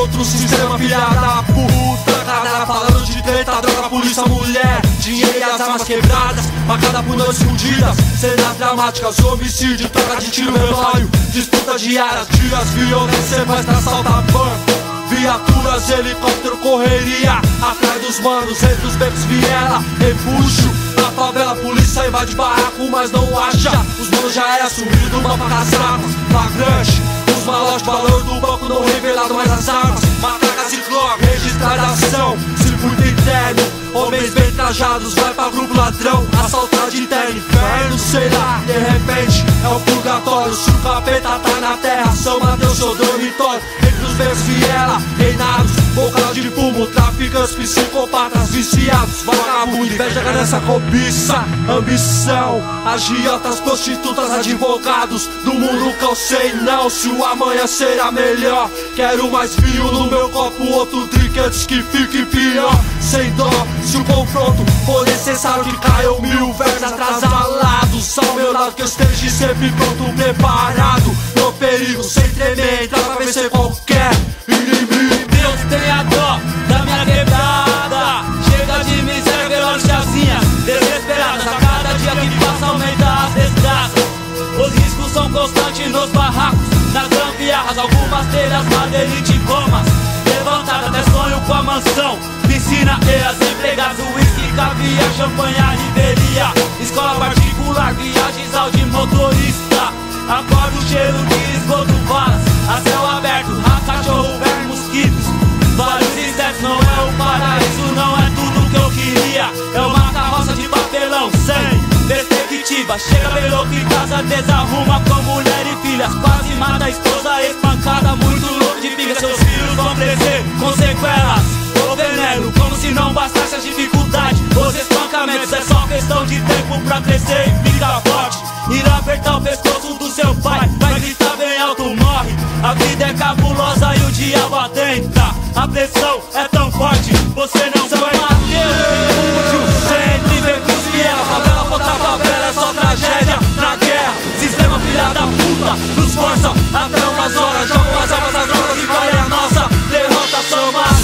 contra o sistema, filha da puta. Galera falando de treta, droga, polícia, mulher, dinheiro e as armas quebradas, facada por noites fundidas, cenas dramáticas, homicídio, troca de tiro, relógio, disputa diária, dias, violência, sequestra, assalta, banco, viaturas, helicóptero, correria atrás dos manos, entre os becos, viela, refúgio. Na favela, polícia invade barraco, mas não acha. Os manos já era sumido do mapa com as armas, flagrante. Os malotes, valor do banco não revelado, mas as armas, matraca, ciclone, registradação, circuito interno. Homens bem trajados, vai pra grupo ladrão, assaltar de terno, inferno, sei lá, de repente é o purgatório. Se o capeta tá na terra, São Mateus, seu dormitório. Entre os becos, viela, reinados, boca de fumo, traficantes, psicopatas, viciados, vagabundo, inveja, ganância, cobiça, ambição, agiotas, prostitutas, advogados, do mundo que eu sei não, se o amanhã será melhor. Quero mais vinho no meu copo, outro drink antes que fique pior. Sem dó, se o confronto for necessário que caiam 1000 versos atrasalados ao meu lado, que eu esteja sempre pronto, preparado no perigo, sem tremer, entrar pra vencer qualquer inimigo. Deus tenha dó da minha quebrada, chega de miséria, velociazinhas desesperadas, a cada dia que passa aumenta as desgraças. Os riscos são constantes nos barracos, nas gambiarras, algumas telhas, madeirite, gomas levantada, até sonho com a mansão, piscina e as empregadas, uísque, caviar, champanhe, riveria, escola particular, viagens ao de motorista. Acordo o cheiro de esgoto, varas, a céu aberto, rato, cachorro, verme, mosquitos, vários insetos. Não é o paraíso, não é tudo que eu queria, é uma carroça de papelão sem perspectiva. Chega bem louco em casa, desarruma com mulher e filhas, quase mata a esposa, espancada, muito louco de pica. Seus filhos vão crescer com sequelas ou veneno, como se não bastasse as dificuldades, os espancamentos. É só questão de tempo pra crescer e ficar forte, ir apertar o pescoço do seu pai, vai gritar bem alto, morre. A vida é cabulosa e o diabo adentra, a pressão é tão forte, você não vai Mateus. Sempre vem com os fiel, favela contra favela, é só tragédia na guerra. Sistema, filha da puta, nos força até umas horas, jogam as armas, as drogas e qual é a nossa derrota? São Mateus,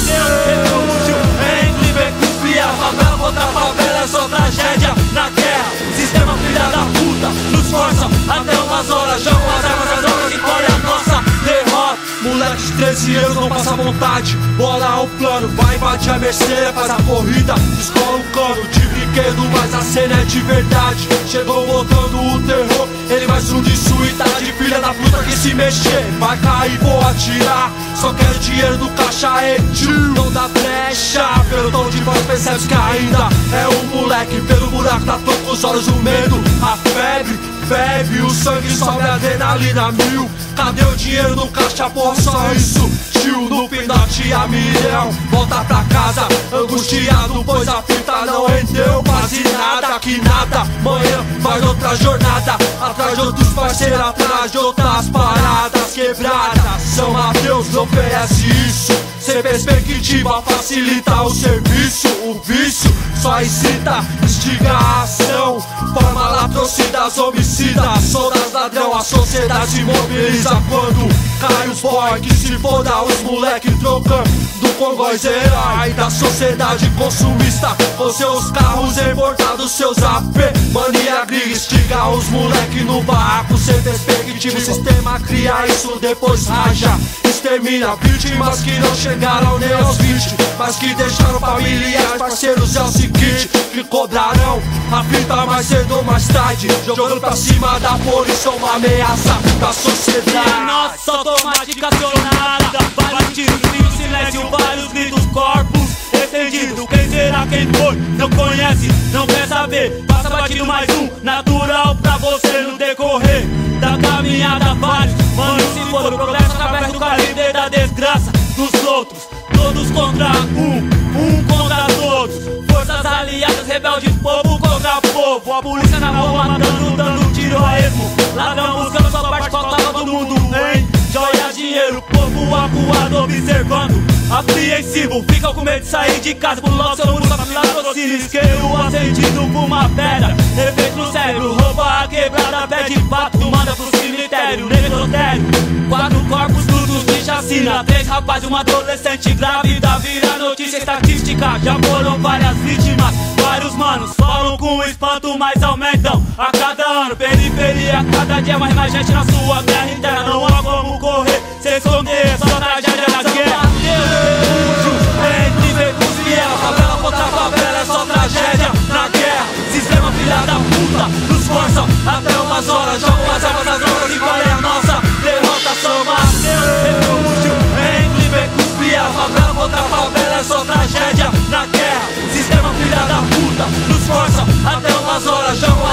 refúgio, entre vem com os fiel, favela contra favela, é só tragédia na guerra. Sistema, filha da puta, nos força até umas horas, jogam as armas, as drogas e qual é a nossa derrota? Moleque de 13 anos não passa vontade, bola o plano, vai invadir a Mercedes, faz a corrida, escola um cano de brinquedo, mas a cena é de verdade. Chegou botando o terror, ele mais um de suidade, filha da puta que se mexer vai cair, vou atirar, só quero dinheiro do caixa, tio. Não dá brecha, pelo tom de voz percebes que ainda é um moleque, pelo buraco da tua com os olhos o medo, a febre bebe, o sangue sobe, adrenalina mil. Cadê o dinheiro no caixa, porra, só isso, tio. No pinote a milhão, volta pra casa angustiado, pois a fita não rendeu quase nada. Que nada, manhã faz outra jornada, atrás de outros parceiros, atrás de outras paradas quebradas. São Mateus não oferece isso, sem perspectiva facilita o serviço. O vício só incita, instiga a ação, forma latrocidas, homicidas, soldas, ladrão. A sociedade se mobiliza quando cai os boy, que se foda os moleque trocando do Congóis, herói da sociedade consumista, com seus carros importados, seus AP, mania gringa, instiga os moleque no barraco sem perspectiva. O sistema cria isso, depois raja, extermina vítimas que não chegaram nem aos 20, mas que deixaram familiares, parceiros. É o seguinte, que cobrarão a fita mais cedo ou mais tarde, jogando pra cima da polícia, uma ameaça da sociedade. Nossa automática acionada, vários tiros, frio, silêncio, vários gritos, corpos estendidos. Quem será, quem foi, não conhece, não quer saber, passa batido mais um, natural pra você no decorrer da caminhada. Vários, mano, se for o progresso através do calibre da desgraça dos outros, todos contra um contra todos, forças aliadas, rebeldes, povo contra povo. A polícia na rua matando, dando tiro a esmo, ladrão buscando sua parte, faltava do mundo, hein? Joia, dinheiro, povo acuado, observando, apreensivo, fica com medo de sair de casa, por logo seu mundo, latrocínio, isqueiro acendido, fuma pedra, efeito no cérebro, rouba a quebrada, pede pato, manda pro cemitério, necrotério, 4 corpos brutos, bichas assassina 3 rapazes, uma adolescente grávida. Vira notícia estatística, já foram várias vítimas. Vários manos falam com espanto, mas aumentam a cada ano. Periferia, cada dia mais gente na sua terra interna. Não há como correr, se esconder, só tragédia na guerra. Entre becos e ela, favela contra favela, é só tragédia na guerra. Sistema filha da puta, nos forçam até umas horas. Jogam as armas das drogas e qual é a nossa derrota? São Mateus, entre becos e ela, favela contra favela, é só tragédia na guerra. Sistema filha da puta, nos forçam até umas horas. Jogam